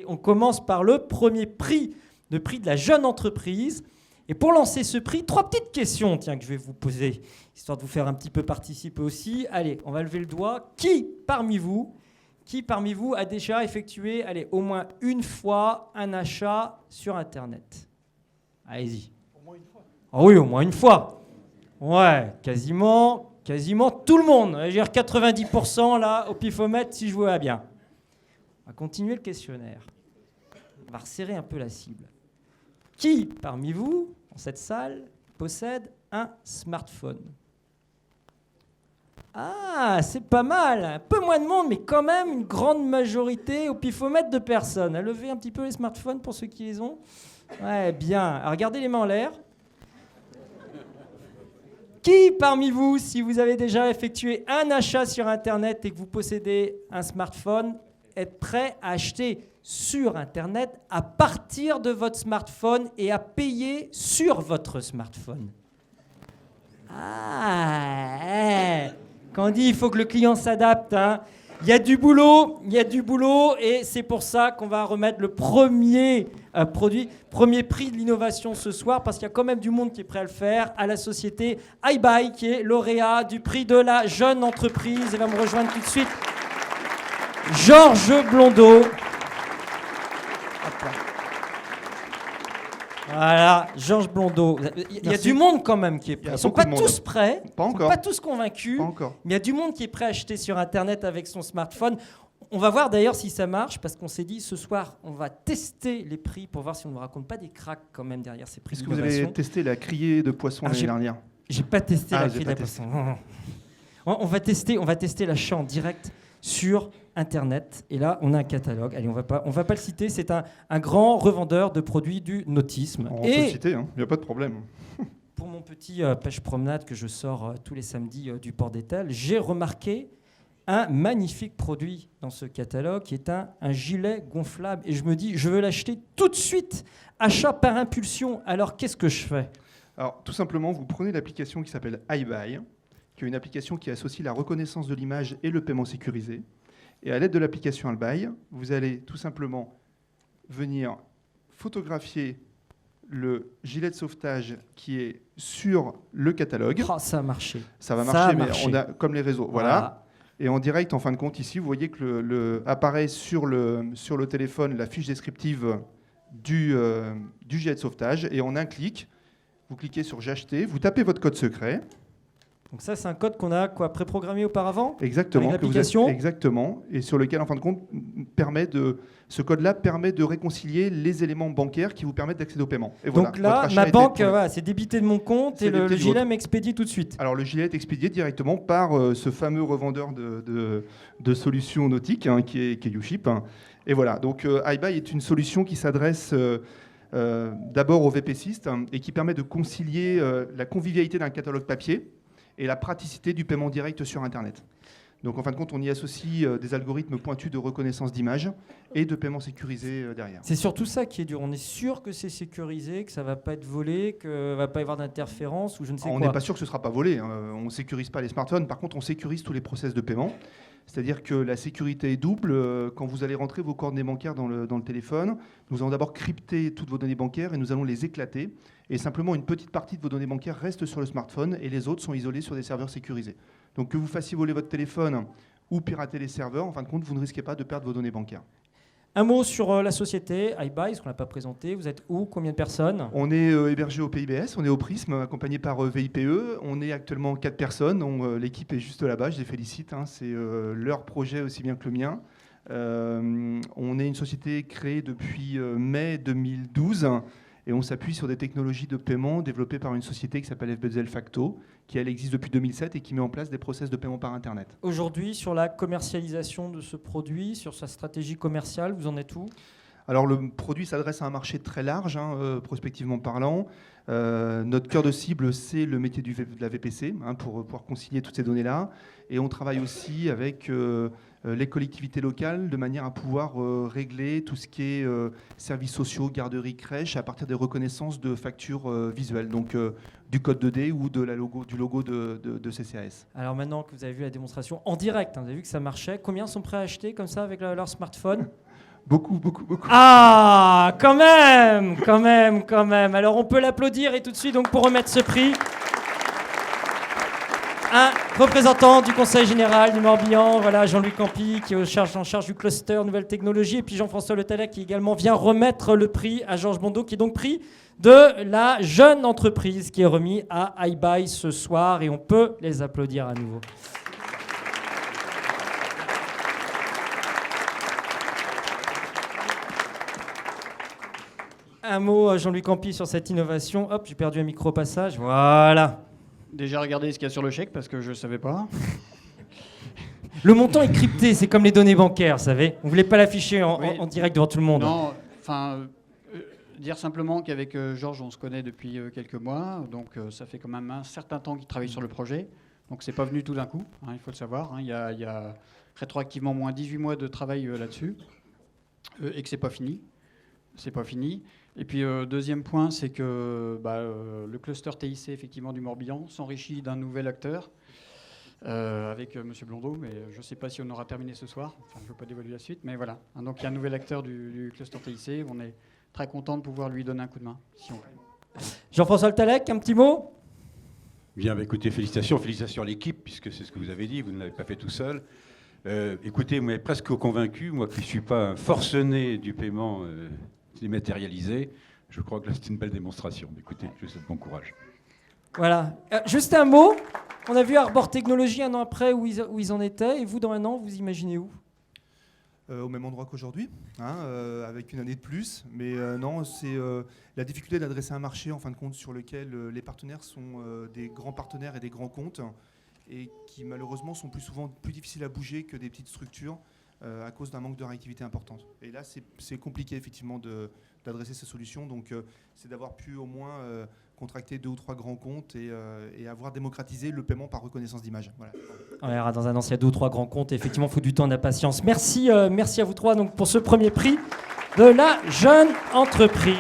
On commence par le premier prix, le prix de la jeune entreprise. Et pour lancer ce prix, 3 petites questions que je vais vous poser, histoire de vous faire un petit peu participer aussi. Allez, on va lever le doigt. Qui parmi vous a déjà effectué au moins une fois un achat sur Internet? Allez-y. Au moins une fois. Ah oui, au moins une fois. Ouais, quasiment tout le monde. Je veux dire 90% là, au pifomètre, si je vois bien. On va continuer le questionnaire. On va resserrer un peu la cible. Qui, parmi vous, dans cette salle, possède un smartphone? Ah, c'est pas mal. Un peu moins de monde, mais quand même une grande majorité au pifomètre de personnes. À lever un petit peu les smartphones pour ceux qui les ont. Ouais, bien. Alors, regardez les mains en l'air. Qui parmi vous, si vous avez déjà effectué un achat sur Internet et que vous possédez un smartphone, est prêt à acheter sur Internet à partir de votre smartphone et à payer sur votre smartphone? Ah, quand on dit il faut que le client s'adapte, hein. Il y a du boulot et c'est pour ça qu'on va remettre le premier prix de l'innovation ce soir, parce qu'il y a quand même du monde qui est prêt à le faire, à la société iBuy, qui est lauréat du prix de la jeune entreprise. Et va me rejoindre tout de suite Georges Blondeau. Voilà, Georges Blondeau. Il y a du monde quand même qui est prêt. Ils ne sont pas tous prêts, ils ne sont pas tous convaincus, mais il y a du monde qui est prêt à acheter sur Internet avec son smartphone. On va voir d'ailleurs si ça marche, parce qu'on s'est dit ce soir, on va tester les prix pour voir si on ne nous raconte pas des cracks quand même derrière ces prix d'innovation. Est-ce que vous avez testé la criée de poisson l'année dernière? J'ai pas testé la criée de poisson. On va tester l'achat en direct sur Internet. Et là, on a un catalogue. Allez, on va pas le citer. C'est un grand revendeur de produits du nautisme. On peut le citer, il n'y a pas de problème. Pour mon petit pêche-promenade que je sors tous les samedis du port d'Étal, j'ai remarqué un magnifique produit dans ce catalogue qui est un gilet gonflable. Et je me dis, je veux l'acheter tout de suite. Achat par impulsion. Alors, qu'est-ce que je fais? Alors, tout simplement, vous prenez l'application qui s'appelle iBuy, qui est une application qui associe la reconnaissance de l'image et le paiement sécurisé. Et à l'aide de l'application iBuy, vous allez tout simplement venir photographier le gilet de sauvetage qui est sur le catalogue. Oh, ça a marché. Ça va marcher, mais on a comme les réseaux. Voilà. Et en direct, en fin de compte, ici, vous voyez que apparaît sur le téléphone la fiche descriptive du gilet de sauvetage. Et en un clic, vous cliquez sur « J'ai acheté », vous tapez votre code secret. Donc ça, c'est un code qu'on a préprogrammé auparavant? Exactement. Avec l'application? Exactement. Et sur lequel, en fin de compte, ce code-là permet de réconcilier les éléments bancaires qui vous permettent d'accéder au paiement. Et donc voilà, là, ma banque c'est débité de mon compte et le gilet m'expédie tout de suite. Alors le gilet est expédié directement par ce fameux revendeur de solutions nautiques qui est YouShip. Et voilà, donc iBuy est une solution qui s'adresse d'abord aux VPCistes et qui permet de concilier la convivialité d'un catalogue papier et la praticité du paiement direct sur Internet. Donc en fin de compte, on y associe des algorithmes pointus de reconnaissance d'image et de paiement sécurisé derrière. C'est surtout ça qui est dur. On est sûr que c'est sécurisé, que ça ne va pas être volé, qu'il ne va pas y avoir d'interférence ou je ne sais quoi. On n'est pas sûr que ce ne sera pas volé. On ne sécurise pas les smartphones. Par contre, on sécurise tous les process de paiement. C'est-à-dire que la sécurité est double. Quand vous allez rentrer vos coordonnées bancaires dans le téléphone, nous allons d'abord crypter toutes vos données bancaires et nous allons les éclater. Et simplement, une petite partie de vos données bancaires reste sur le smartphone et les autres sont isolées sur des serveurs sécurisés. Donc que vous fassiez voler votre téléphone ou pirater les serveurs, en fin de compte, vous ne risquez pas de perdre vos données bancaires. Un mot sur la société iBuy, ce qu'on n'a pas présenté. Vous êtes où? Combien de personnes? On est hébergé au PIBS, on est au Prisme, accompagné par VIPE. On est actuellement 4 personnes. L'équipe est juste là-bas, je les félicite. C'est leur projet aussi bien que le mien. On est une société créée depuis mai 2012 et on s'appuie sur des technologies de paiement développées par une société qui s'appelle FBZL Facto, qui elle existe depuis 2007 et qui met en place des process de paiement par Internet. Aujourd'hui, sur la commercialisation de ce produit, sur sa stratégie commerciale, vous en êtes où? Alors le produit s'adresse à un marché très large, prospectivement parlant. Notre cœur de cible, c'est le métier de la VPC, pour pouvoir concilier toutes ces données-là. Et on travaille aussi avec les collectivités locales de manière à pouvoir régler tout ce qui est services sociaux, garderies, crèches, à partir des reconnaissances de factures visuelles, donc du code 2D ou du logo de CCAS. Alors maintenant que vous avez vu la démonstration en direct, vous avez vu que ça marchait, combien sont prêts à acheter comme ça avec leur smartphone? Beaucoup. Ah, quand même. Alors on peut l'applaudir et tout de suite, donc pour remettre ce prix, un représentant du Conseil général du Morbihan, voilà, Jean-Louis Campy, qui est en charge du cluster Nouvelles Technologies, et puis Jean-François Le Tallec, qui également vient remettre le prix à Georges Bondeau, qui est donc prix de la jeune entreprise, qui est remis à iBuy ce soir, et on peut les applaudir à nouveau. Un mot, Jean-Louis Campy, sur cette innovation. Hop, j'ai perdu un micro-passage. Voilà. Déjà regardé ce qu'il y a sur le chèque parce que je ne savais pas. Le montant est crypté, c'est comme les données bancaires, vous savez. On ne voulait pas l'afficher en direct devant tout le monde. Non, enfin, dire simplement qu'avec Georges, on se connaît depuis quelques mois. Donc ça fait quand même un certain temps qu'il travaille sur le projet. Donc c'est pas venu tout d'un coup, hein, il faut le savoir. Hein. Il y a rétroactivement moins 18 mois de travail là-dessus. Et que c'est pas fini. C'est pas fini. Et puis, deuxième point, c'est que le cluster TIC, effectivement, du Morbihan s'enrichit d'un nouvel acteur avec M. Blondeau, mais je ne sais pas si on aura terminé ce soir. Enfin, je ne veux pas dévoiler la suite, mais voilà. Donc, il y a un nouvel acteur du cluster TIC. On est très content de pouvoir lui donner un coup de main. Si on peut. Jean-François Le Tallec, un petit mot ? Bien, écoutez, félicitations à l'équipe, puisque c'est ce que vous avez dit, vous ne l'avez pas fait tout seul. Écoutez, vous m'avez presque convaincu, moi qui ne suis pas un forcené du paiement dématérialisé, je crois que là c'est une belle démonstration. Écoutez, je vous souhaite bon courage. Voilà. Juste un mot, on a vu Arbor Technologies un an après où ils en étaient, et vous dans un an, vous imaginez où ? Au même endroit qu'aujourd'hui, avec une année de plus. Mais non, c'est la difficulté d'adresser un marché, en fin de compte, sur lequel les partenaires sont des grands partenaires et des grands comptes, et qui malheureusement sont plus souvent plus difficiles à bouger que des petites structures à cause d'un manque de réactivité importante. Et là, c'est compliqué effectivement d'adresser ces solutions. Donc, c'est d'avoir pu au moins contracter 2 ou 3 grands comptes et avoir démocratisé le paiement par reconnaissance d'image. Voilà. On verra dans un an s'il y a 2 ou 3 grands comptes. Effectivement, il faut du temps et de la patience. Merci à vous 3 donc, pour ce premier prix de la jeune entreprise.